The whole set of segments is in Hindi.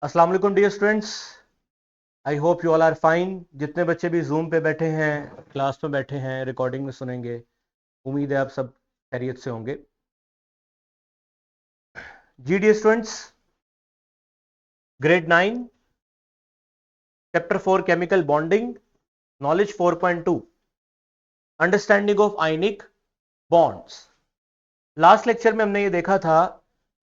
अस्सलाम वालेकुम dear students. I hope you all are fine. जितने बच्चे भी जूम पे बैठे हैं, क्लास में बैठे हैं, रिकॉर्डिंग में सुनेंगे, उम्मीद है आप सब खैरियत से होंगे। जी dear students, grade 9 chapter 4 chemical bonding, knowledge 4.2 understanding of ionic bonds. Last lecture में हमने ये देखा था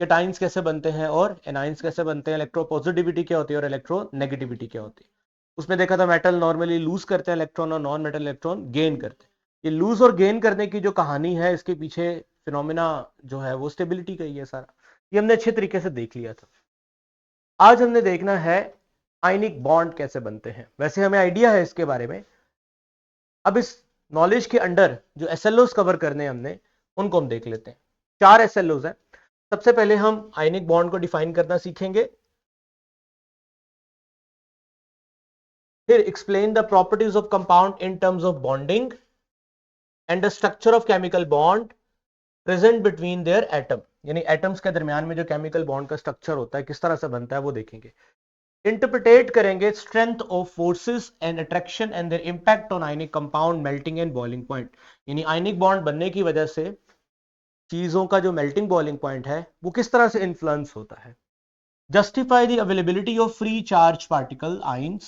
कि टाइन्स कैसे बनते हैं और एनाइंस कैसे बनते हैं, इलेक्ट्रोपॉजिटिविटी क्या होती है और इलेक्ट्रोनेगेटिविटी क्या होती है। उसमें देखा था मेटल नॉर्मली लूज करते हैं इलेक्ट्रॉन और नॉन मेटल इलेक्ट्रॉन गेन करते हैं। ये लूज और गेन करने की जो कहानी है, इसके पीछे फिनोमिना जो है वो स्टेबिलिटी का ही है सारा। ये हमने अच्छे तरीके से देख लिया था। आज हमने देखना है आयनिक बॉन्ड कैसे बनते हैं। वैसे हमें आइडिया है इसके बारे में। अब इस नॉलेज के अंडर जो एसएलओस कवर करने हैं हमने, उनको हम देख लेते हैं। 4 एसएलओस हैं। सबसे पहले हम आयनिक बॉन्ड को डिफाइन करना सीखेंगे, फिर explain the properties of compound in terms of bonding and the structure of chemical bond present between their atom, यानी एटम्स के दरमियान में जो केमिकल बॉन्ड का स्ट्रक्चर होता है, किस तरह से बनता है, वो देखेंगे। इंटरप्रिटेट करेंगे strength of forces and attraction and their impact on ionic compound melting and boiling point, यानी आयनिक बॉन्ड बनने की वजह से चीजों का जो मेल्टिंग बॉइलिंग पॉइंट है वो किस तरह से इन्फ्लुएंस होता है। Justify the availability of free charge particle ions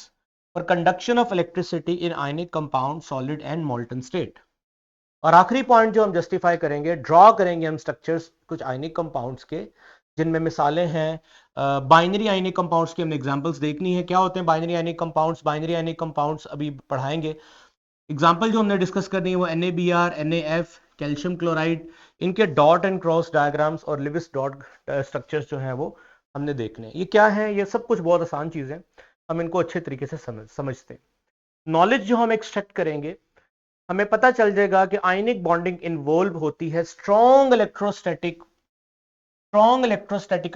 for conduction of electricity in ionic compound solid and molten state. और आखिरी पॉइंट जो हम जस्टिफाई करेंगे, ड्रॉ करेंगे हम स्ट्रक्चर्स कुछ आयनिक कंपाउंड्स के, जिनमें मिसालें हैं बाइनरी आयनिक कंपाउंड्स की। हमने एग्जांपल्स देखनी है क्या होते हैं binary ionic compounds. Binary ionic compounds अभी पढ़ाएंगे। एग्जांपल जो हमने डिस्कस करनी है वो NaBr, NaF, कैल्शियम क्लोराइड, इनके डॉट एंड क्रॉस डायग्राम्स और लिविस डॉट स्ट्रक्चर्स जो हैं वो हमने देखने हैं। ये क्या है, ये सब कुछ बहुत आसान चीजें, हम इनको अच्छे तरीके से समझते हैं। नॉलेज जो हम एक्सट्रैक्ट करेंगे, हमें पता चल जाएगा कि आयनिक बॉन्डिंग इन्वॉल्व होती है strong electrostatic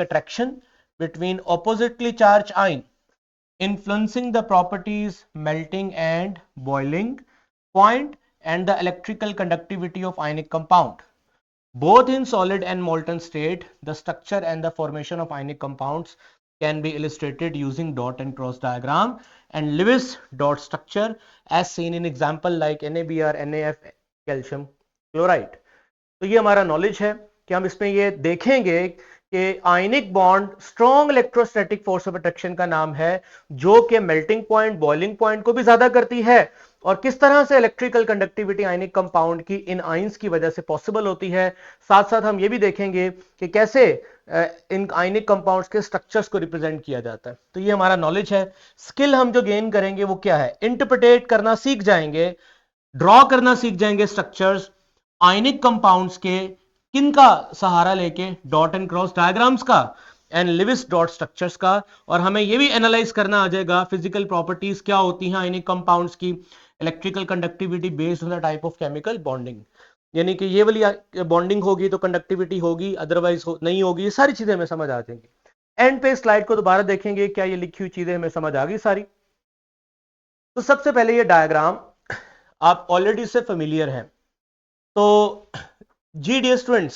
attraction between oppositely charge ion, influencing the properties melting and boiling point and the electrical conductivity of ionic compound. Both in solid and molten state, the structure and the formation of ionic compounds can be illustrated using dot and cross diagram and Lewis dot structure as seen in example like NaBr, NaF, calcium chloride. तो ये हमारा नॉलेज है कि हम इसमें ये देखेंगे कि ionic bond strong electrostatic force of attraction का नाम है, जो कि मेल्टिंग पॉइंट, बॉइलिंग पॉइंट को भी ज्यादा करती है, और किस तरह से इलेक्ट्रिकल कंडक्टिविटी आयनिक कंपाउंड की इन आयंस की वजह से पॉसिबल होती है। साथ साथ हम ये भी देखेंगे कि कैसे इन आयनिक कंपाउंड्स के स्ट्रक्चर्स को रिप्रेजेंट किया जाता है। तो ये हमारा नॉलेज है। स्किल हम जो गेन करेंगे वो क्या है, इंटरप्रिटेट करना सीख जाएंगे, ड्रॉ करना सीख जाएंगे स्ट्रक्चर्स आयनिक कंपाउंड्स के, किनका सहारा लेके, डॉट एंड क्रॉस डायग्राम्स का एंड लिविस डॉट स्ट्रक्चर्स का। और हमें यह भी एनालाइज करना आ जाएगा फिजिकल प्रॉपर्टीज क्या होती हैं आयनिक कंपाउंड्स की, electrical conductivity based on the type of chemical bonding, यानी कि ये वाली बॉन्डिंग होगी तो कंडक्टिविटी होगी, अदरवाइज नहीं होगी। ये सारी चीजें हमें समझ आ जाएंगी। एंड पे स्लाइड को दोबारा देखेंगे, क्या ये लिखी हुई चीजें हमें समझ आ गई सारी। तो सबसे पहले ये डायग्राम आप ऑलरेडी से फेमिलियर हैं। तो जी डियर स्टूडेंट्स,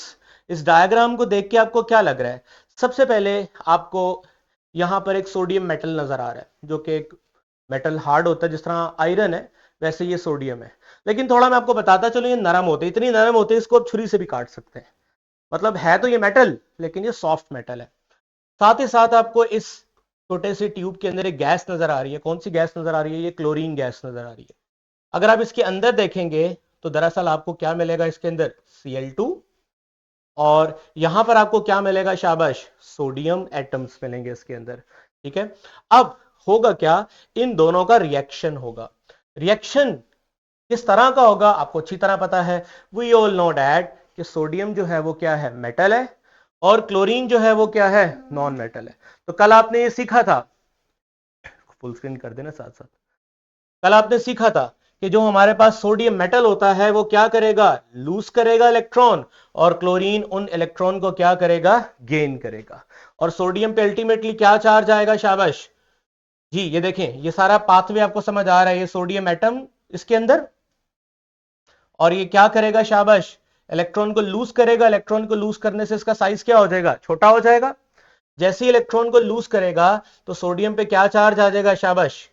इस डायग्राम को देख के आपको क्या लग रहा है? सबसे पहले आपको यहां पर एक सोडियम मेटल नजर आ रहा है, जो कि एक मेटल हार्ड होता है, जिस तरह आयरन है वैसे ये सोडियम है। लेकिन थोड़ा मैं आपको बताता चलो, ये नरम होते, इतनी नरम होते इसको आप छुरी से भी काट सकते हैं। मतलब है तो ये मेटल, लेकिन ये सॉफ्ट मेटल है। साथ ही साथ आपको इस छोटे से ट्यूब के अंदर एक गैस नजर आ रही है। कौन सी गैस नजर आ रही है? ये क्लोरीन गैस नजर आ रही है। अगर आप इसके अंदर देखेंगे तो दरअसल आपको क्या मिलेगा इसके अंदर? Cl2। और यहां पर आपको क्या मिलेगा? शाबाश, सोडियम एटम्स मिलेंगे इसके अंदर। ठीक है। अब होगा क्या, इन दोनों का रिएक्शन होगा। रिएक्शन किस तरह का होगा आपको अच्छी तरह पता है। वी ऑल नो डैट कि सोडियम जो है वो क्या है? मेटल है, और क्लोरीन जो है वो क्या है? नॉन मेटल है। तो कल आपने ये सीखा था, फुल स्क्रीन कर देना साथ साथ। कल आपने सीखा था कि जो हमारे पास सोडियम मेटल होता है वो क्या करेगा? लूज करेगा इलेक्ट्रॉन, और क्लोरीन उन इलेक्ट्रॉन को क्या करेगा? गेन करेगा। और सोडियम पे अल्टीमेटली क्या चार्ज आएगा? शाबाश जी, ये देखें, ये सारा पाथवे आपको समझ आ रहा है। ये सोडियम एटम इसके अंदर, और ये क्या करेगा? शाबाश, इलेक्ट्रॉन को लूज करेगा। इलेक्ट्रॉन को लूज करने से इसका साइज क्या हो जाएगा? छोटा हो जाएगा। जैसे ही इलेक्ट्रॉन को लूज करेगा तो सोडियम पे क्या चार्ज आ जाएगा, शाबाश,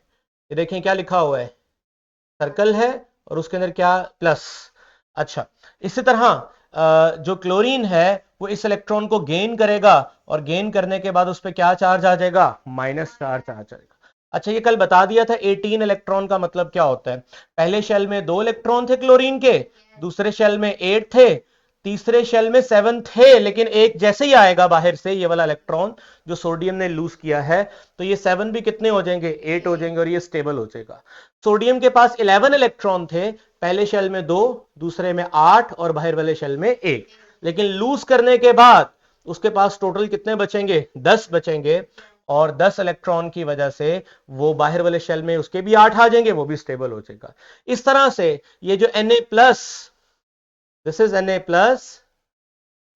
ये देखें क्या लिखा हुआ है, सर्कल है और उसके अंदर क्या, प्लस। अच्छा, इसी तरह जो क्लोरीन है वो इस इलेक्ट्रॉन को गेन करेगा और गेन करने के बाद उस पर क्या चार्ज आ जाएगा, माइनस चार्ज आ जाएगा। अच्छा, ये कल बता दिया था 18 इलेक्ट्रॉन का मतलब क्या होता है। पहले शेल में 2 इलेक्ट्रॉन थे क्लोरीन के, दूसरे शेल में 8 थे, तीसरे शेल में 7 थे, लेकिन एक जैसे ही आएगा बाहर से ये वाला इलेक्ट्रॉन जो सोडियम ने लूज किया है, तो ये 7 भी कितने हो जाएंगे, 8 हो जाएंगे और ये स्टेबल हो जाएगा। सोडियम के पास 11 इलेक्ट्रॉन थे, पहले शेल में 2, दूसरे में 8 और बाहर वाले शेल में 1, लेकिन लूज करने के बाद उसके पास टोटल कितने बचेंगे, 10 बचेंगे, और 10 इलेक्ट्रॉन की वजह से वो बाहर वाले शेल में उसके भी 8 आ जाएंगे, वो भी स्टेबल हो जाएगा। इस तरह से ये जो Na+, this is Na+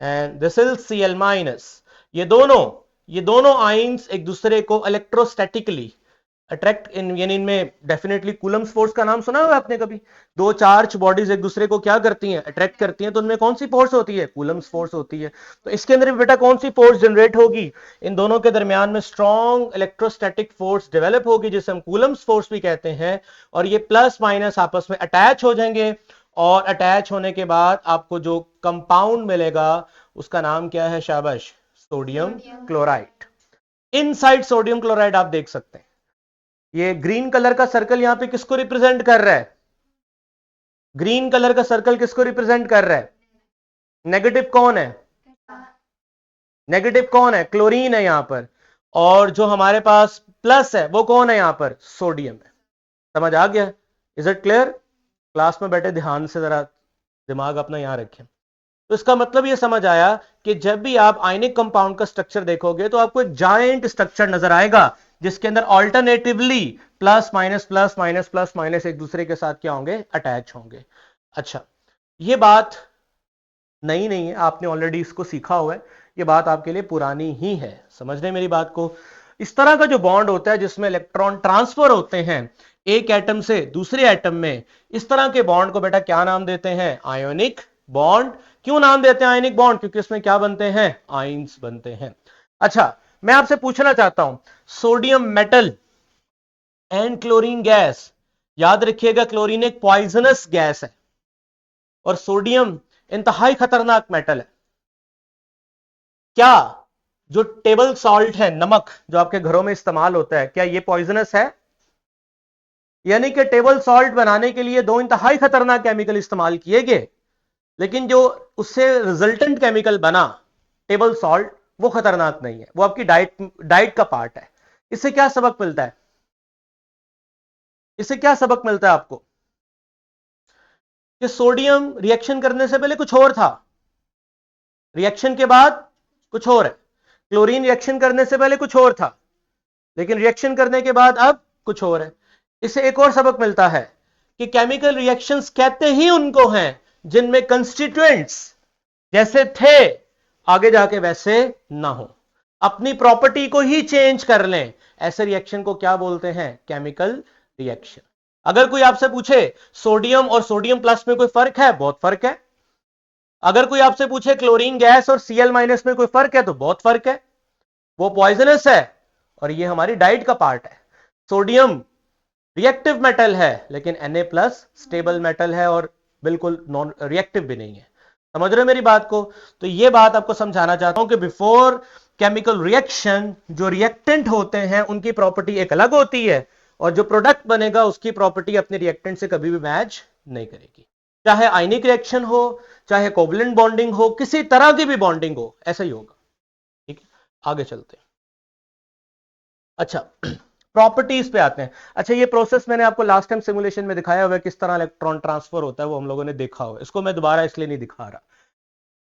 and this is Cl-, ये दोनों आइंस एक दूसरे को इलेक्ट्रोस्टैटिकली अट्रैक्ट, यानी इनमें डेफिनेटली कूलम्स फोर्स का नाम सुना होगा आपने कभी। दो चार्ज बॉडीज एक दूसरे को क्या करती हैं, अट्रैक्ट करती हैं, तो उनमें कौन सी फोर्स होती है, कूलम्स फोर्स होती है। तो इसके अंदर भी बेटा कौन सी फोर्स जनरेट होगी, इन दोनों के दरमियान में स्ट्रॉन्ग इलेक्ट्रोस्टैटिक फोर्स डेवलप होगी, जिसे हम कूलम्स फोर्स भी कहते हैं। और ये प्लस माइनस आपस में अटैच हो जाएंगे, और अटैच होने के बाद आपको जो कंपाउंड मिलेगा उसका नाम क्या है, शाबाश, sodium chloride. Inside sodium chloride आप देख सकते हैं, ये ग्रीन कलर का सर्कल यहां पे किसको रिप्रेजेंट कर रहा है, ग्रीन कलर का सर्कल किसको रिप्रेजेंट कर रहा है, नेगेटिव कौन है, नेगेटिव कौन है, क्लोरीन है यहां पर, और जो हमारे पास प्लस है वो कौन है, यहां पर सोडियम है। समझ आ गया, इज इट क्लियर। क्लास में बैठे ध्यान से जरा दिमाग अपना यहां रखें। तो इसका मतलब ये समझ आया कि जब भी आप आयनिक कंपाउंड का स्ट्रक्चर देखोगे तो आपको एक जायंट स्ट्रक्चर नजर आएगा, जिसके अंदर alternatively plus minus plus minus plus minus एक दूसरे के साथ क्या होंगे, अटैच होंगे। अच्छा, ये बात नई नहीं है, आपने ऑलरेडी इसको सीखा हुआ है, ये बात आपके लिए पुरानी ही है, समझ रहे मेरी बात को। इस तरह का जो बॉन्ड होता है जिसमें इलेक्ट्रॉन ट्रांसफर होते हैं एक एटम से दूसरे एटम में, इस तरह के बॉन्ड को बेटा क्या नाम देते हैं, आयोनिक बॉन्ड। क्यों नाम देते हैं आयोनिक बॉन्ड, क्योंकि इसमें क्या बनते हैं, आइंस बनते हैं। अच्छा, मैं आपसे पूछना चाहता हूं, sodium metal and chlorine gas, याद रखिएगा क्लोरीन एक पॉइजनस गैस है और सोडियम इंतहाई खतरनाक मेटल है। क्या जो टेबल सॉल्ट है, नमक जो आपके घरों में इस्तेमाल होता है, क्या ये पॉइजनस है, यानी कि टेबल सॉल्ट बनाने के लिए दो इंतहाई खतरनाक केमिकल इस्तेमाल किए गए, लेकिन जो उससे रिजल्टेंट केमिकल बना टेबल सॉल्ट, वो खतरनाक नहीं है, वो आपकी डाइट का पार्ट है। इससे क्या सबक मिलता है, इससे क्या सबक मिलता है आपको, कि सोडियम रिएक्शन करने से पहले कुछ और था, रिएक्शन के बाद कुछ और है। क्लोरीन रिएक्शन करने से पहले कुछ और था, लेकिन रिएक्शन करने के बाद अब कुछ और है। इससे एक और सबक मिलता है कि केमिकल रिएक्शंस कहते ही उनको हैं जिनमें कंस्टिट्यूएंट्स जैसे थे आगे जाके वैसे ना हो, अपनी प्रॉपर्टी को ही चेंज कर लें, ऐसे रिएक्शन को क्या बोलते हैं, केमिकल रिएक्शन। अगर कोई आपसे पूछे सोडियम और सोडियम प्लस में कोई फर्क है, बहुत फर्क है। अगर कोई आपसे पूछे क्लोरीन गैस और Cl- में कोई फर्क है, तो बहुत फर्क है। वो पॉइजनस है और ये हमारी डाइट का पार्ट है। सोडियम रिएक्टिव मेटल है, लेकिन Na+ स्टेबल मेटल है और बिल्कुल नॉन रिएक्टिव भी नहीं है। समझ रहे हो मेरी बात को। तो ये बात आपको समझाना चाहता हूं कि बिफोर केमिकल रिएक्शन जो रिएक्टेंट होते हैं उनकी प्रॉपर्टी एक अलग होती है, और जो प्रोडक्ट बनेगा उसकी प्रॉपर्टी अपने रिएक्टेंट से कभी भी मैच नहीं करेगी, चाहे आयनिक रिएक्शन हो, चाहे कोवलेंट बॉन्डिंग हो, किसी तरह की भी बॉन्डिंग हो, ऐसा ही होगा। ठीक है, आगे चलते हैं। अच्छा, प्रॉपर्टीज पे आते हैं। अच्छा, ये प्रोसेस मैंने आपको लास्ट टाइम सिमुलेशन में दिखाया हुआ है, किस तरह इलेक्ट्रॉन ट्रांसफर होता है, वो हम लोगों ने देखा हुआ है, इसको मैं दोबारा इसलिए नहीं दिखा रहा।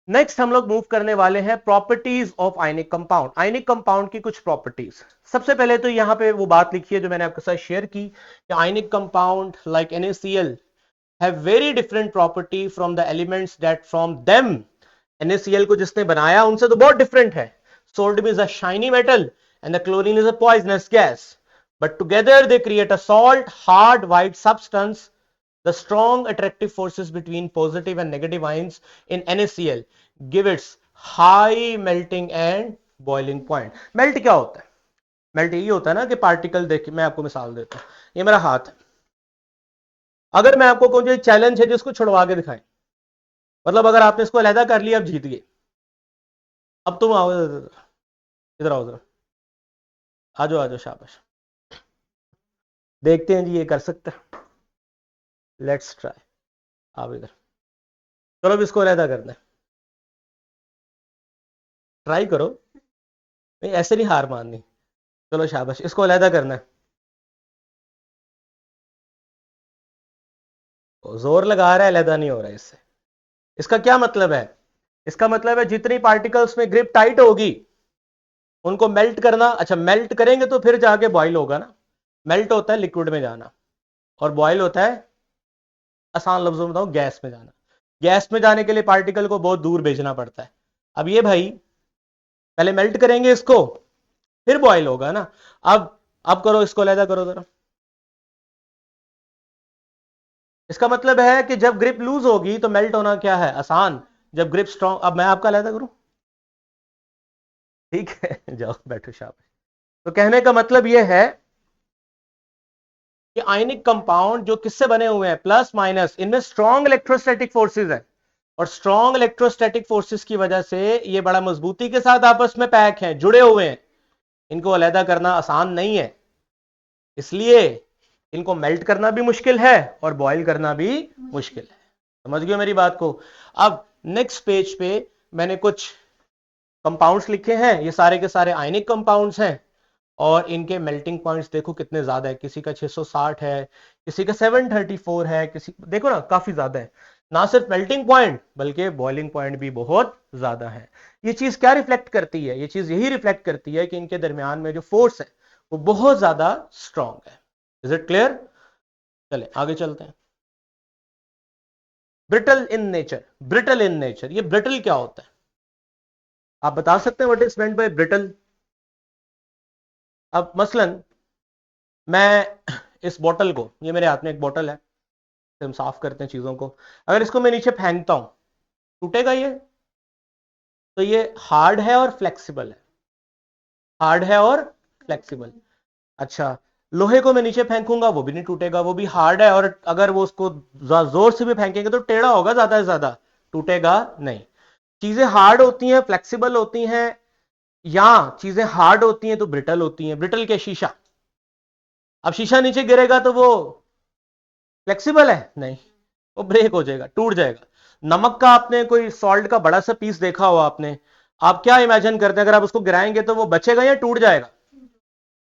नेक्स्ट हम लोग मूव करने वाले हैं properties of ionic compound, ionic compound की कुछ प्रॉपर्टीज। सबसे पहले तो यहां पे वो बात लिखी है जो मैंने आपके साथ शेयर की कि ionic compound like NaCl have very different property from the elements that from them, NaCl को जिसने बनाया उनसे तो बहुत डिफरेंट है। Sodium is a shiny metal and the chlorine is a poisonous gas, but together they create a salt, hard white substance. The strong attractive forces between positive and negative ions in NaCl give its high melting and boiling point. Melt क्या होता है? मेल्ट यही होता है ना कि पार्टिकल, देखिए मैं आपको मिसाल देता हूं, ये मेरा हाथ है, अगर मैं आपको कोई चैलेंज है जिसको छुड़वा के दिखाएं, मतलब अगर आपने इसको अलहदा कर लिया, अब जीत गए, अब तुम आओ इधर आओ, जरा आ जाओ, आ जाओ, शाबाश, देखते हैं जी ये कर सकते हैं, लेट्स ट्राई। आप इधर, चलो अब इसको अलहदा करना है, ट्राई करो, नहीं ऐसे नहीं हार माननी, चलो शाबाश, इसको अलहदा करना है, जोर लगा रहा है, अलहदा नहीं हो रहा है इससे। इसका क्या मतलब है? इसका मतलब है जितनी पार्टिकल्स में ग्रिप टाइट होगी उनको मेल्ट करना। अच्छा, मेल्ट करेंगे तो फिर जाके बॉयल होगा ना। मेल्ट होता है लिक्विड में जाना, और बॉयल होता है, आसान लफ्जों में बताऊं, गैस में जाना। गैस में जाने के लिए पार्टिकल को बहुत दूर भेजना पड़ता है। अब ये भाई पहले मेल्ट करेंगे इसको, फिर बॉयल होगा ना। अब करो, इसको अलहदा करो जरा। इसका मतलब है कि जब ग्रिप लूज होगी तो मेल्ट होना क्या है? आसान। जब ग्रिप स्ट्रॉन्ग, अब मैं आपका अलहदा करूं, ठीक है जाओ बैठो, शाबाश। तो कहने का मतलब यह है कि आयनिक कंपाउंड जो किससे बने हुए हैं, प्लस माइनस, इनमें स्ट्रॉन्ग इलेक्ट्रोस्टैटिक फोर्सेस है, और स्ट्रॉन्ग इलेक्ट्रोस्टैटिक फोर्सेस की वजह से ये बड़ा मजबूती के साथ आपस में पैक हैं, जुड़े हुए हैं। इनको अलहदा करना आसान नहीं है, इसलिए इनको मेल्ट करना भी मुश्किल है और बॉयल करना भी मुश्किल है। समझ गए मेरी बात को? अब नेक्स्ट पेज पे मैंने कुछ कंपाउंड्स लिखे हैं, ये सारे के सारे आयनिक कंपाउंड्स हैं, और इनके मेल्टिंग पॉइंट्स देखो कितने ज्यादा है, किसी का 660 है, किसी का 734 है, किसी, देखो ना काफी ज्यादा है। ना सिर्फ मेल्टिंग पॉइंट बल्कि बॉइलिंग पॉइंट भी बहुत ज्यादा है। ये चीज क्या रिफ्लेक्ट करती है? ये चीज यही रिफ्लेक्ट करती है कि इनके दरमियान में जो फोर्स है वो बहुत ज्यादा स्ट्रांग है। Is it clear? चले आगे चलते हैं। Brittle in nature, brittle in nature, ये ब्रिटल क्या होता है? आप बता सकते हैं what is meant by brittle? अब मसलन मैं इस बोतल को, ये मेरे हाथ में एक बोतल है, हम साफ करते हैं चीजों को, अगर इसको मैं नीचे फेंकता हूं, टूटेगा ये? तो ये हार्ड है और फ्लेक्सिबल है, हार्ड है और फ्लेक्सिबल। अच्छा, लोहे को मैं नीचे फेंकूंगा वो भी नहीं टूटेगा, वो भी हार्ड है, और अगर वो उसको जोर से भी फेंकेंगे तो टेढ़ा होगा ज्यादा से ज्यादा, टूटेगा नहीं। चीजें हार्ड होती हैं, फ्लेक्सिबल होती हैं, या चीजें हार्ड होती हैं तो ब्रिटल होती हैं। ब्रिटल के शीशा, अब शीशा नीचे गिरेगा तो वो फ्लेक्सिबल है? नहीं, वो ब्रेक हो जाएगा, टूट जाएगा। नमक का आपने कोई सॉल्ट का बड़ा सा पीस देखा हो आपने, आप क्या इमेजिन करते हैं अगर आप उसको गिराएंगे तो वो बचेगा या टूट जाएगा?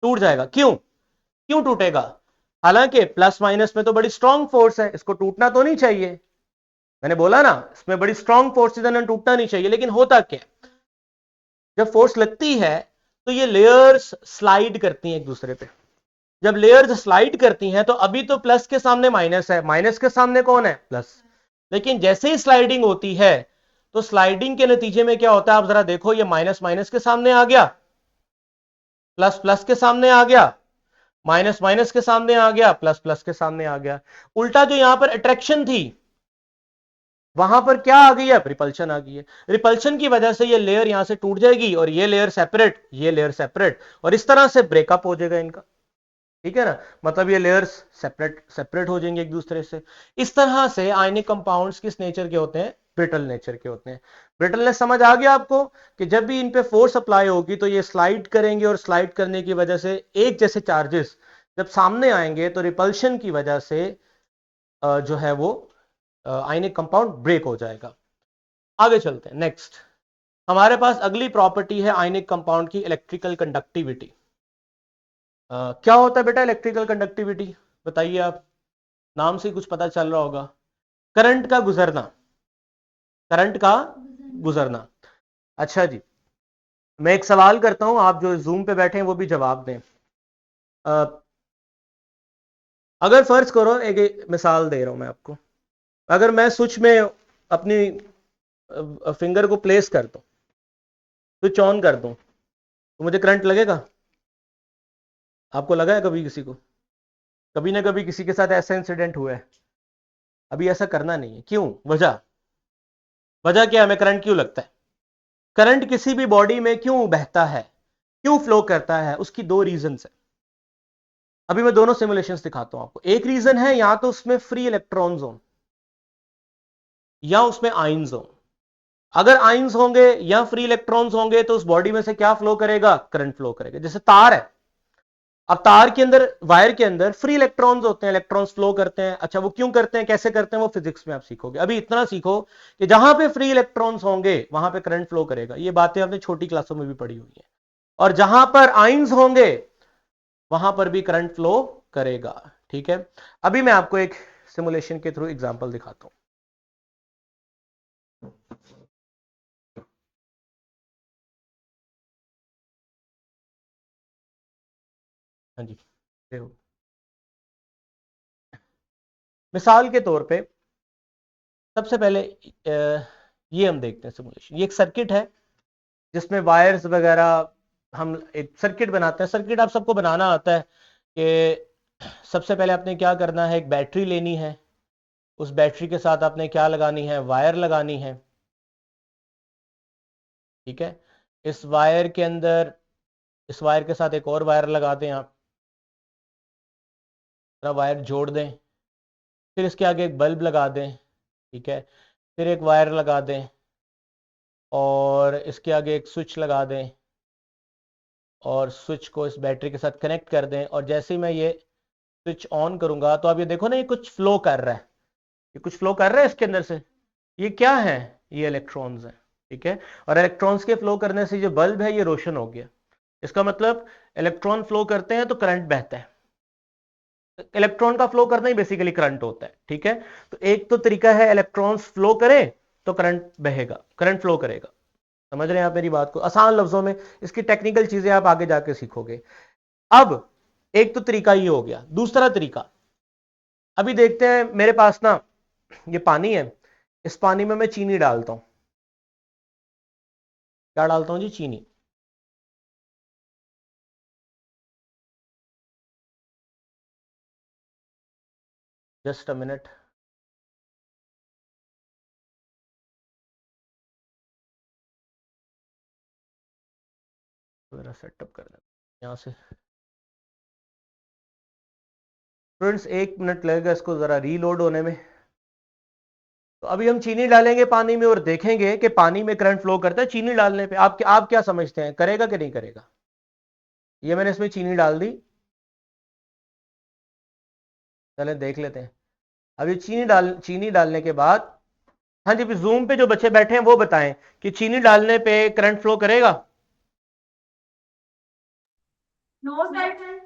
टूट जाएगा। क्यों? क्यों टूटेगा? हालांकि प्लस माइनस में तो बड़ी स्ट्रांग फोर्स है, इसको टूटना तो नहीं चाहिए, मैंने बोला ना इसमें बड़ी स्ट्रांग फोर्स है, टूटना नहीं चाहिए। लेकिन होता क्या, जब फोर्स लगती है तो ये लेयर्स स्लाइड करती हैं एक दूसरे पे। जब लेयर्स स्लाइड करती हैं तो अभी तो प्लस के सामने माइनस है, माइनस के सामने कौन है? प्लस। लेकिन जैसे ही स्लाइडिंग होती है तो स्लाइडिंग के नतीजे में क्या होता है, आप जरा देखो, ये माइनस माइनस के सामने आ गया, प्लस प्लस के सामने आ गया, माइनस माइनस के सामने आ गया, प्लस प्लस के सामने आ गया। उल्टा जो यहां पर अट्रैक्शन थी वहां पर क्या आ गई है? रिपल्शन आ गई है। रिपल्शन की वजह से ये लेयर यहां से टूट जाएगी और ये लेयर सेपरेट, ये लेयर सेपरेट, और इस तरह से ब्रेकअप हो जाएगा इनका। ठीक है ना, मतलब ये लेयर्स सेपरेट सेपरेट हो जाएंगे एक दूसरे से। इस तरह से आयनिक कंपाउंड्स किस नेचर के होते हैं? ब्रिटल नेचर के होते हैं। ब्रिटलनेस समझ आ गया आपको कि जब भी इन पे फोर्स अप्लाई होगी तो ये स्लाइड करेंगे, और स्लाइड करने की वजह से एक जैसे चार्जेस जब सामने आएंगे तो रिपल्शन की वजह से जो है वो आयनिक कंपाउंड ब्रेक हो जाएगा। आगे चलते हैं। नेक्स्ट हमारे पास अगली प्रॉपर्टी है आयनिक कंपाउंड की, इलेक्ट्रिकल कंडक्टिविटी। क्या होता है बेटा इलेक्ट्रिकल कंडक्टिविटी? बताइए आप, नाम से कुछ पता चल रहा होगा, करंट का गुजरना, करंट का गुजरना। अच्छा जी, मैं एक सवाल करता हूं, आप जो जूम पे बैठे हैं वो भी जवाब दें। अगर फर्ज करो, एक मिसाल दे रहा हूं मैं आपको, अगर मैं स्विच में अपनी फिंगर को प्लेस कर दूं, स्विच ऑन कर दूं, तो मुझे करंट लगेगा? आपको लगा है कभी किसी को? कभी ना कभी किसी के साथ ऐसा इंसिडेंट हुआ है? अभी ऐसा करना नहीं है। क्यों? वजह, वजह क्या है, हमें करंट क्यों लगता है? करंट किसी भी बॉडी में क्यों बहता है, क्यों फ्लो करता है, उसकी दो रीजंस है। अभी मैं दोनों सिमुलेशंस दिखाता हूं आपको। एक रीजन है या तो उसमें फ्री इलेक्ट्रॉन्स हो या उसमें आयंस हो। अगर आयंस होंगे या फ्री इलेक्ट्रॉन्स होंगे तो उस बॉडी में से क्या फ्लो करेगा, करंट फ्लो करेगा। जैसे तार है, अब तार के अंदर, वायर के अंदर फ्री इलेक्ट्रॉन्स होते हैं, इलेक्ट्रॉन्स फ्लो करते हैं। अच्छा वो क्यों करते हैं, कैसे करते हैं, वो फिजिक्स में आप सीखोगे। अभी इतना सीखो कि जहां पे फ्री इलेक्ट्रॉन्स होंगे वहां पे करंट फ्लो करेगा। ये बातें आपने छोटी क्लासों में भी पढ़ी हुई है। और जहां पर आयंस होंगे वहां पर भी करंट फ्लो करेगा। ठीक है, अभी मैं आपको एक सिमुलेशन के थ्रू एग्जांपल दिखाता हूं। हाँ जी, देखो मिसाल के तौर पे सबसे पहले ये हम देखते हैं सिमुलेशन। ये एक सर्किट है जिसमें वायर्स वगैरह, हम एक सर्किट बनाते हैं। सर्किट आप सबको बनाना आता है कि सबसे पहले आपने क्या करना है, एक बैटरी लेनी है, उस बैटरी के साथ आपने क्या लगानी है, वायर लगानी है। ठीक है, इस वायर के अंदर, इस वायर के साथ एक और वायर लगा दें आप, वायर जोड़ दें। फिर इसके आगे एक बल्ब लगा दें। ठीक है, फिर एक वायर लगा दें और इसके आगे एक स्विच लगा दें और स्विच को इस बैटरी के साथ कनेक्ट कर दें। और जैसे ही मैं ये स्विच ऑन करूंगा तो आप ये देखो ना, ये कुछ फ्लो कर रहा है, ये कुछ फ्लो कर रहा है इसके अंदर से। ये क्या है, ये इलेक्ट्रॉन्स हैं। ठीक है, और इलेक्ट्रॉन्स के फ्लो करने से जो बल्ब है ये रोशन हो गया। इसका मतलब इलेक्ट्रॉन फ्लो करते हैं तो करंट बहता है। इलेक्ट्रॉन का फ्लो करना ही बेसिकली करंट होता है। ठीक है, तो एक तो तरीका है इलेक्ट्रॉन्स फ्लो करें तो करंट बहेगा, करंट फ्लो करेगा। समझ रहे हैं आप मेरी बात को, आसान लफ्जों में। इसकी टेक्निकल चीजें आप आगे जाके सीखोगे। अब एक तो तरीका ये हो गया। दूसरा तरीका, अभी देखते हैं मेरे पास ना ये पानी है, इस पानी में मैं चीनी डालता हूं। क्या डालता हूं जी, चीनी। जस्ट अ मिनट, जरा सेटअप कर दें यहां से। फ्रेंड्स 1 मिनट लगेगा इसको जरा रीलोड होने में। तो अभी हम चीनी डालेंगे पानी में और देखेंगे कि पानी में करंट फ्लो करता है चीनी डालने पे। आप क्या समझते हैं, करेगा कि नहीं करेगा। ये मैंने इसमें चीनी डाल दी, चले देख लेते हैं। अभी चीनी डालने के बाद, हाँ जी, जूम पे जो बच्चे बैठे हैं वो बताएं कि चीनी डालने पे करंट फ्लो करेगा। No sir.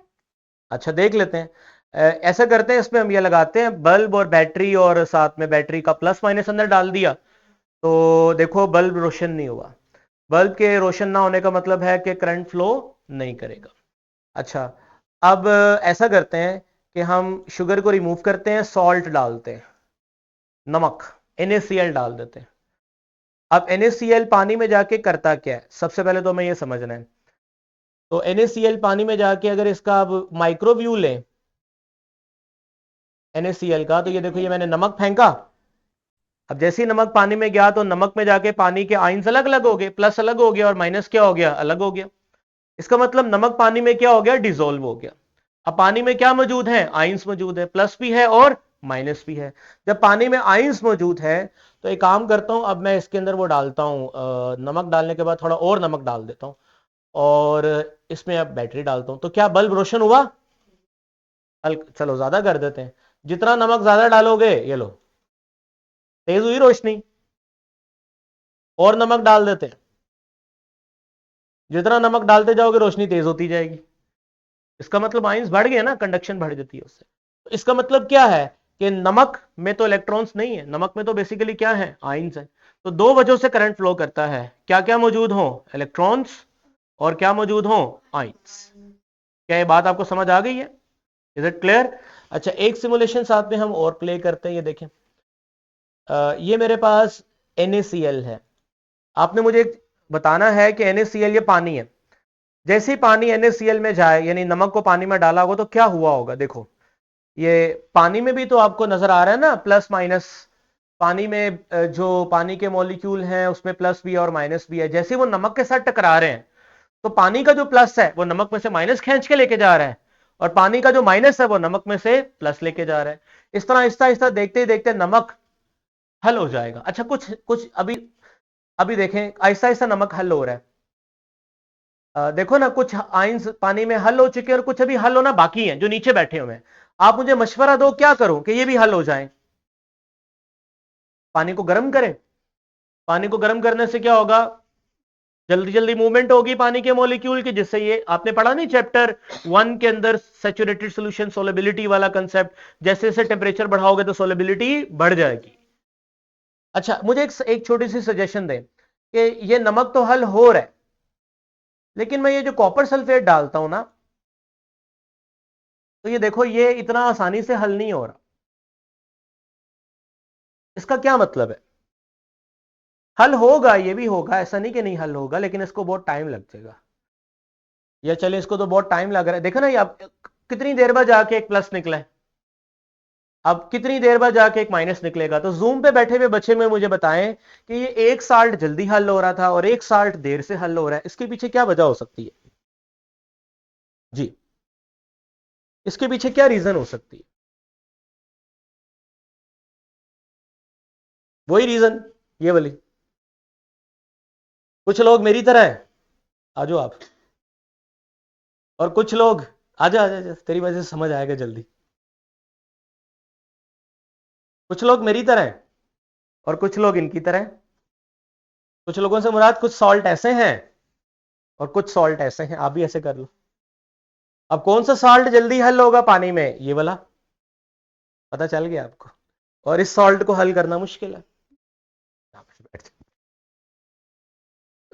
अच्छा देख लेते हैं। ऐसा करते हैं, इसमें हम ये लगाते हैं बल्ब और बैटरी, और साथ में बैटरी का प्लस माइनस अंदर डाल दिया। तो देखो बल्ब रोशन नहीं हुआ। बल्ब के रोशन ना होने का मतलब है कि करंट फ्लो नहीं करेगा। अच्छा, अब ऐसा करते हैं कि हम शुगर को रिमूव करते हैं, सॉल्ट डालते हैं, नमक, NaCl डाल देते हैं। अब NaCl पानी में जाके करता क्या है, सबसे पहले तो हमें यह समझना है। तो NaCl पानी में जाके अगर इसका अब माइक्रोव्यू लें NaCl का, तो ये देखो, ये मैंने नमक फेंका। अब जैसे ही नमक पानी में गया तो नमक में जाके पानी के आयंस अलग अलग हो गए, प्लस अलग हो गया और माइनस क्या हो गया, अलग हो गया। इसका मतलब नमक पानी में क्या हो गया, डिसोल्व हो गया। अब पानी में क्या मौजूद है, आयंस मौजूद है, प्लस भी है और माइनस भी है। जब पानी में आयंस मौजूद है तो एक काम करता हूं, अब मैं इसके अंदर वो डालता हूं, नमक डालने के बाद थोड़ा और नमक डाल देता हूं और इसमें अब बैटरी डालता हूं। तो क्या बल्ब रोशन हुआ, चलो ज्यादा कर देते हैं। जितना नमक ज्यादा डालोगे, ये लो, तेज हुई रोशनी। और नमक डाल देते हैं, जितना नमक डालते जाओगे रोशनी तेज होती जाएगी। इसका मतलब आयंस बढ़ गया ना, कंडक्शन बढ़ जाती है उससे। तो इसका मतलब क्या है कि नमक में तो इलेक्ट्रॉन्स नहीं है, नमक में तो बेसिकली क्या है, आयंस है। तो दो वजहों से करंट फ्लो करता है, क्या क्या मौजूद हो, इलेक्ट्रॉन्स, और क्या मौजूद हो, आयंस। क्या ये बात आपको समझ आ गई है, इज इट क्लियर। अच्छा, एक सिमुलेशन साथ में हम और प्ले करते हैं। ये देखें, ये मेरे पास NaCl है। आपने मुझे बताना है कि NaCl ये पानी है। जैसे ही पानी NaCl में जाए, यानी नमक को पानी में डाला होगा, तो क्या हुआ होगा। देखो ये पानी में भी तो आपको नजर आ रहा है ना, प्लस माइनस। पानी में जो पानी के मॉलिक्यूल हैं उसमें प्लस भी है और माइनस भी है, जैसे वो नमक के साथ टकरा रहे हैं तो पानी का जो प्लस है वो नमक में से माइनस खींच के लेके जा रहा है, और पानी का जो माइनस है वो नमक में से प्लस लेके जा रहा है। इस तरह आहिस्ता आहिस्ता देखते देखते नमक हल हो जाएगा। अच्छा, कुछ कुछ अभी अभी देखें, आहिस्ता आहिस्ता नमक हल हो रहा है। देखो ना, कुछ आयंस पानी में हल हो चुके हैं और कुछ अभी हल होना बाकी हैं जो नीचे बैठे हुए हैं। आप मुझे मशवरा दो, क्या करूं कि ये भी हल हो जाए? पानी को गर्म करें। पानी को गर्म करने से क्या होगा? जल्दी जल्दी मूवमेंट होगी पानी के मॉलिक्यूल की, जिससे ये आपने पढ़ा नहीं चैप्टर 1 के अंदर सैचुरेटेड सॉल्यूशन सोलेबिलिटी वाला कंसेप्ट, जैसे जैसे टेम्परेचर बढ़ाओगे तो सोलेबिलिटी बढ़ जाएगी। अच्छा, मुझे एक छोटी सी सजेशन दें कि ये नमक तो हल हो रहा है, लेकिन मैं ये जो कॉपर सल्फेट डालता हूं ना, तो ये देखो ये इतना आसानी से हल नहीं हो रहा। इसका क्या मतलब है? हल होगा, ये भी होगा, ऐसा नहीं कि नहीं हल होगा, लेकिन इसको बहुत टाइम लग जाएगा। या चले, इसको तो बहुत टाइम लग रहा है। देखो ना, ये अब कितनी देर बाद जाके एक प्लस निकला है, अब कितनी देर बाद जाके एक माइनस निकलेगा। तो जूम पे बैठे हुए बच्चे में मुझे बताएं कि ये एक साल्ट जल्दी हल हो रहा था और एक साल्ट देर से हल हो रहा है, इसके पीछे क्या वजह हो सकती है जी? इसके पीछे क्या रीजन हो सकती है? वही रीजन, ये वाली। कुछ लोग मेरी तरह है, आ जाओ आप, और कुछ लोग आजा आजा आजा, तेरी वजह से समझ आएगा जल्दी। कुछ लोग मेरी तरह हैं और कुछ लोग इनकी तरह हैं। कुछ लोगों से मुराद कुछ सॉल्ट ऐसे हैं और कुछ सॉल्ट ऐसे हैं, आप भी ऐसे कर लो। अब कौन सा सॉल्ट जल्दी हल होगा पानी में? ये वाला, पता चल गया आपको। और इस सॉल्ट को हल करना मुश्किल है।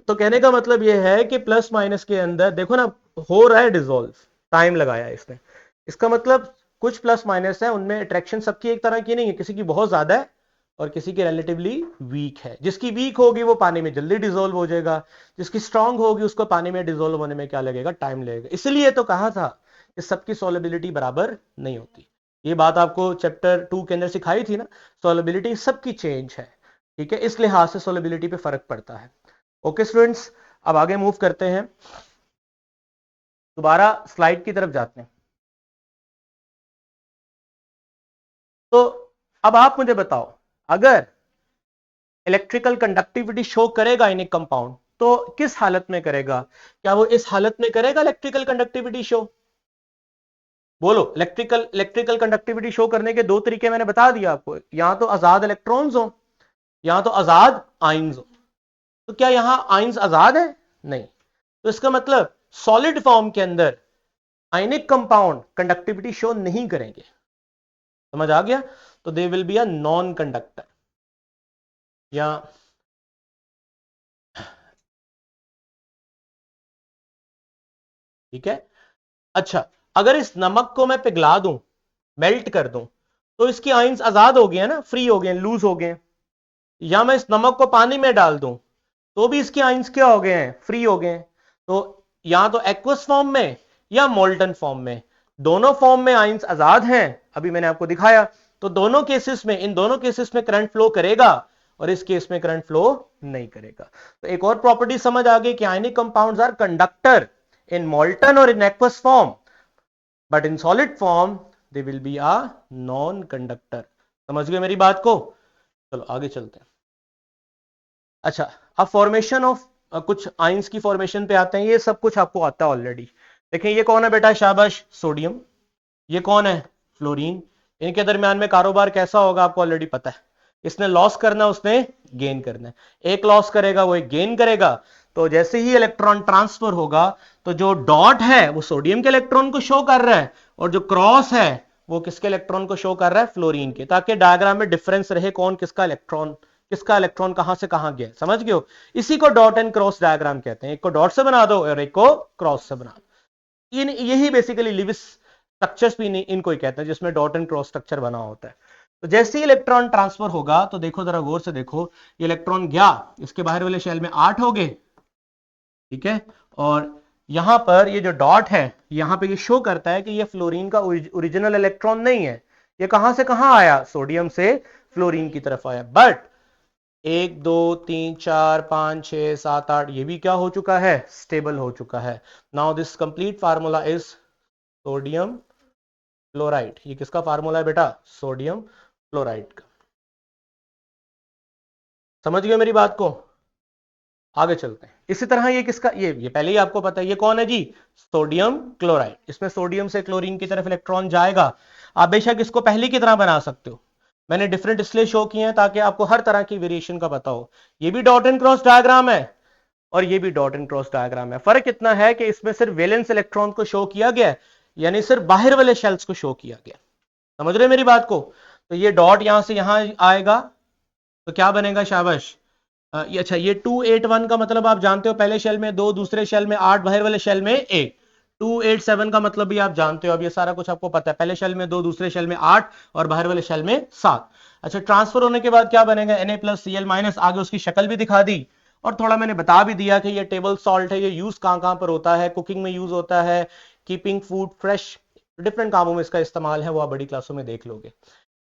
तो कहने का मतलब यह है कि प्लस माइनस के अंदर देखो ना, हो रहा है डिसॉल्व, टाइम लगाया इसने। इसका मतलब कुछ प्लस माइनस है, उनमें अट्रैक्शन सबकी एक तरह की नहीं है, किसी की बहुत ज्यादा है और किसी की रिलेटिवली वीक है। जिसकी वीक होगी वो पानी में जल्दी डिसॉल्व हो जाएगा, जिसकी स्ट्रांग होगी उसको पानी में डिसॉल्व होने में क्या लगेगा? टाइम लगेगा। इसलिए तो कहा था कि सबकी सोलेबिलिटी बराबर नहीं होती। ये बात आपको चैप्टर 2 के अंदर सिखाई थी ना, सोलेबिलिटी सबकी चेंज है, ठीक है, इस लिहाज से सोलेबिलिटी पे फर्क पड़ता है। ओके स्टूडेंट्स, अब आगे मूव करते हैं, दोबारा स्लाइड की तरफ जाते हैं। तो अब आप मुझे बताओ, अगर इलेक्ट्रिकल कंडक्टिविटी शो करेगा इन एक कंपाउंड तो किस हालत में करेगा? क्या वो इस हालत में करेगा इलेक्ट्रिकल कंडक्टिविटी शो? बोलो, इलेक्ट्रिकल कंडक्टिविटी शो करने के दो तरीके मैंने बता दिया आपको, यहां तो आजाद इलेक्ट्रॉन्स हो, यहां तो आजाद आइंस हो। तो क्या यहां आइंस आजाद है? नहीं। तो इसका मतलब सॉलिड फॉर्म के अंदर आयनिक कंपाउंड कंडक्टिविटी शो नहीं करेंगे। समझ आ गया? तो दे will be a non conductor. या ठीक है। अच्छा, अगर इस नमक को मैं पिघला दूं, मेल्ट कर दूं, तो इसकी आइंस आजाद हो गए ना, फ्री हो गए, लूज हो गए। या मैं इस नमक को पानी में डाल दूं तो भी इसके आइंस क्या हो गए हैं? फ्री हो गए। तो या तो एक्वस फॉर्म में या मोल्टन फॉर्म में, दोनों फॉर्म में आइंस आजाद हैं, अभी मैंने आपको दिखाया। तो दोनों केसेस में, इन दोनों केसेस में करंट फ्लो करेगा और इस केस में करंट फ्लो नहीं करेगा। तो एक और प्रॉपर्टी समझ आ गई कि ionic compounds are conductor in molten और in aqueous form, but in solid form they will be a non conductor. समझ गए मेरी बात को? चलो आगे चलते हैं। अच्छा, अब फॉर्मेशन ऑफ कुछ आइंस की फॉर्मेशन पे आते हैं। ये सब कुछ आपको आता है ऑलरेडी। देखिए ये कौन है बेटा? शाबाश, सोडियम। ये कौन है? फ्लोरीन। इनके दरमियान में कारोबार कैसा होगा आपको ऑलरेडी पता है। इसने लॉस करना, उसने गेन करना है। एक लॉस करेगा, वो एक गेन करेगा। तो जैसे ही इलेक्ट्रॉन ट्रांसफर होगा तो जो डॉट है वो सोडियम के इलेक्ट्रॉन को शो कर रहा है और जो क्रॉस है वो किसके इलेक्ट्रॉन को शो कर रहा है? फ्लोरीन के, ताकि डायग्राम में डिफरेंस रहे कौन किसका इलेक्ट्रॉन कहां से कहां गया। समझ गए हो? इसी co dot and cross diagram कहते हैं। एक को डॉट से बना दो और एक को क्रॉस से बना दो। यही बेसिकली लिविस स्ट्रक्चर्स भी इनको ही कहते हैं, जिसमें डॉट एंड क्रॉस स्ट्रक्चर बना होता है। तो जैसे ही इलेक्ट्रॉन ट्रांसफर होगा तो देखो जरा गौर से देखो, ये इलेक्ट्रॉन गया, इसके बाहर वाले शेल में 8 हो गए, ठीक है। और यहां पर ये जो डॉट है, यहां पे ये शो करता है कि ये फ्लोरीन का ओरिजिनल इलेक्ट्रॉन नहीं है, ये कहां से कहां आया, सोडियम से फ्लोरीन की तरफ आया। बट 1 2 3 4 5 6 7 8 ये भी क्या हो चुका है, स्टेबल हो चुका है। Now this complete formula is sodium chloride. ये किसका फार्मूला है बेटा, सोडियम क्लोराइड का। समझ गए मेरी बात को, आगे चलते हैं। इसी तरह ये किसका, ये पहले ही आपको पता है, ये कौन है जी, सोडियम क्लोराइड। इसमें सोडियम से क्लोरीन की तरफ इलेक्ट्रॉन जाएगा। आप बेशक इसको पहले की तरह बना सकते हो, मैंने डिफरेंट इसलिए शो किए हैं ताकि आपको हर तरह की वेरिएशन का पता हो। ये भी डॉट एंड क्रॉस डायग्राम है और ये भी डॉट एंड क्रॉस डायग्राम है। फर्क इतना है कि इसमें सिर्फ वैलेंस इलेक्ट्रॉन को शो किया गया, यानी सिर्फ बाहर वाले शेल्स को शो किया गया। समझ रहे मेरी बात को। तो ये डॉट यहां से यहां आएगा तो क्या बनेगा, शाबाश। ये अच्छा, ये 281 का मतलब आप जानते हो, पहले शेल में 2, दूसरे शेल में 8, बाहर वाले शेल में 1। 287 का मतलब भी आप जानते हो, अब ये सारा कुछ आपको पता है, पहले शेल में 2, दूसरे शेल में 8 और बाहर वाले शेल में 7। अच्छा, ट्रांसफर होने के बाद क्या बनेगा, Na+Cl-, आगे उसकी शक्ल भी दिखा दी और थोड़ा मैंने बता भी दिया कि ये टेबल सॉल्ट है, ये यूज कहां पर होता है, कुकिंग में यूज होता है, कीपिंग फूड फ्रेश, डिफरेंट कामों में इसका इस्तेमाल है, वो आप बड़ी क्लासों में देख लोगे।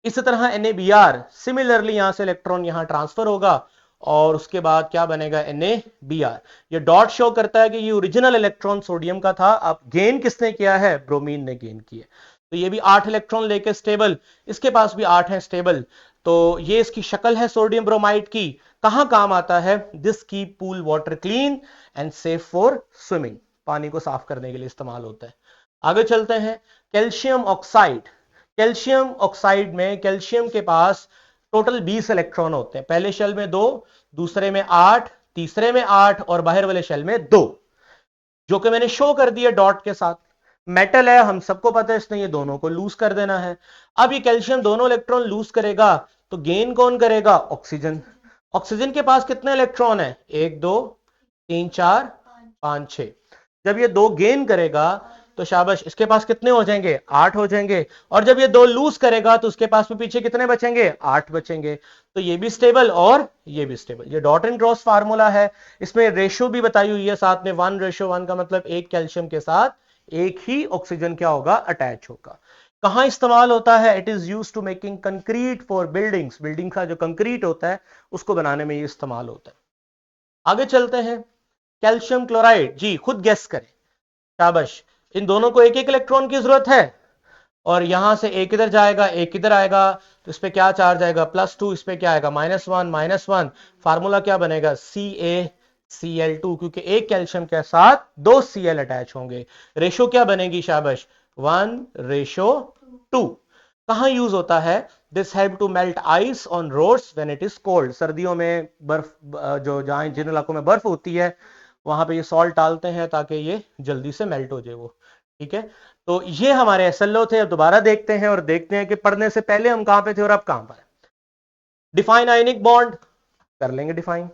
इसी तरह NaBr, सिमिलरली यहां से इलेक्ट्रॉन यहां ट्रांसफर होगा और उसके बाद क्या बनेगा, NaBr। ये डॉट शो करता है कि ये ओरिजिनल इलेक्ट्रॉन सोडियम का था, अब गेन किसने किया है, ब्रोमीन ने गेन किया। तो ये भी 8 इलेक्ट्रॉन लेके स्टेबल, इसके पास भी 8 है स्टेबल। तो ये इसकी शक्ल है सोडियम ब्रोमाइड की। कहां काम आता है, this keep pool water clean and safe for swimming, पानी को साफ करने के लिए इस्तेमाल होता है। आगे चलते हैं, कैल्शियम ऑक्साइड। कैल्शियम ऑक्साइड में कैल्शियम के पास टोटल 20 इलेक्ट्रॉन होते हैं, पहले शेल में 2, दूसरे में 8, तीसरे में 8 और बाहर वाले शेल में 2, जो कि मैंने शो कर दिया डॉट के साथ। मेटल है, हम सबको पता है, इसने ये दोनों को लूज कर देना है। अब ये कैल्शियम दोनों इलेक्ट्रॉन लूज करेगा तो गेन कौन करेगा, ऑक्सीजन। ऑक्सीजन के पास कितने इलेक्ट्रॉन है, 1 2 3 4 5 6। जब ये 2 गेन करेगा तो शाबाश, इसके पास कितने हो जाएंगे, 8 हो जाएंगे। और जब ये 2 लूज करेगा तो उसके पास में पीछे कितने बचेंगे, 8 बचेंगे। तो ये भी स्टेबल और ये भी स्टेबल। ये डॉट एंड क्रॉस फार्मूला है, इसमें रेशो भी बताई हुई है साथ में, 1:1 का मतलब एक कैल्शियम के साथ एक ही ऑक्सीजन क्या होगा, अटैच होगा। कहां इस्तेमाल होता है, it is use to making concrete for buildings. Building का जो कंक्रीट होता है उसको बनाने में ये इस्तेमाल होता है। आगे चलते हैं, कैल्शियम क्लोराइड, जी खुद गेस करें, शाबाश। इन दोनों को एक एक इलेक्ट्रॉन की जरूरत है और यहां से एक इधर जाएगा एक इधर आएगा, तो इस पे क्या चार्ज आएगा, +2, इस पे क्या आएगा, -1 -1। फार्मूला क्या बनेगा, CaCl2, क्योंकि एक कैल्शियम के साथ 2 Cl अटैच होंगे। रेशो क्या बनेगी, शाबाश, 1:2। कहां यूज होता है, this help to melt ice on roads when it is cold. सर्दियों में बर्फ, जो जहां जिन इलाकों में बर्फ होती है वहां पे ये सॉल्ट डालते हैं ताकि ये जल्दी से मेल्ट हो जाए वो, ठीक है। तो ये हमारे SLO थे। अब दोबारा देखते हैं और देखते हैं कि पढ़ने से पहले हम कहां पे थे और अब कहां पर। डिफाइन आयनिक बॉन्ड कर लेंगे डिफाइन।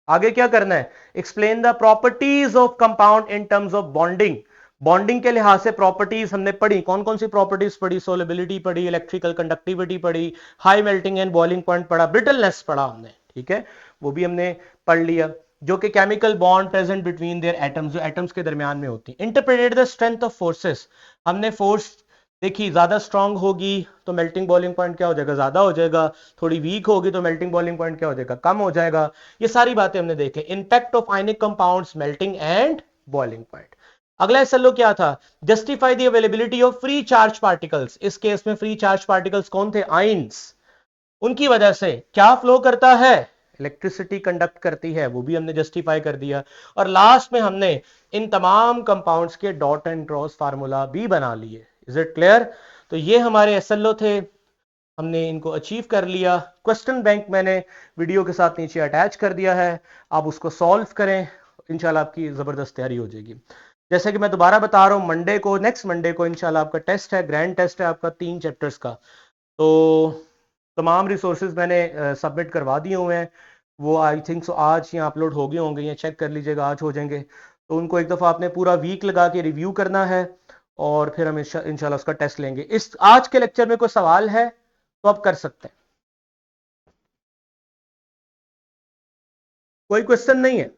आगे क्या करना है, explain the properties of compound in terms of bonding. Bonding के लिहाज से प्रॉपर्टीज हमने पढ़ी, कौन कौन सी प्रॉपर्टीज पढ़ी, सोलेबिलिटी पढ़ी, इलेक्ट्रिकल कंडक्टिविटी पढ़ी, high melting and boiling point पढ़ा, ब्रिटलनेस पढ़ा हमने, ठीक है, वो भी हमने पढ़ लिया। जो कि chemical bond present between their atoms, जो एटम्स के दरमियान में होती है। Interpreted the strength of forces, हमने फोर्स देखी, ज्यादा स्ट्रांग होगी तो मेल्टिंग बॉइलिंग पॉइंट क्या हो जाएगा, ज्यादा हो जाएगा, थोड़ी वीक होगी तो मेल्टिंग बॉइलिंग पॉइंट क्या हो जाएगा, कम हो जाएगा। ये सारी बातें हमने देखी। Impact of ionic compounds, melting and boiling point. अगला SLO क्या था, justify the availability of free charge particles. इस केस में फ्री चार्ज पार्टिकल्स कौन थे, आइंस। उनकी वजह से क्या फ्लो करता है, इलेक्ट्रिसिटी कंडक्ट करती है, वो भी हमने जस्टिफाई कर दिया। और लास्ट में हमने इन तमाम कंपाउंड्स के डॉट एंड क्रॉस फार्मूला भी बना लिए। Is it clear. तो ये हमारे SLO थे, हमने इनको अचीव कर लिया। क्वेश्चन बैंक मैंने वीडियो के साथ नीचे अटैच कर दिया है, आप उसको सॉल्व करें, इंशाल्लाह आपकी जबरदस्त तैयारी हो जाएगी। जैसे कि मैं दोबारा बता रहा हूं, मंडे को, नेक्स्ट मंडे को इंशाल्लाह आपका टेस्ट है, ग्रैंड टेस्ट है आपका 3 चैप्टर्स का। तो तमाम रिसोर्सेज मैंने सबमिट करवा दिए हुए हैं, वो आई थिंक सो आज ही अपलोड हो गए होंगे, या चेक कर लीजिएगा, आज हो जाएंगे। तो उनको एक दफ़ा आपने पूरा वीक लगा के रिव्यू करना है और फिर हम इंशाल्लाह उसका टेस्ट लेंगे। इस आज के लेक्चर में कोई सवाल है तो आप कर सकते हैं, कोई क्वेश्चन नहीं है।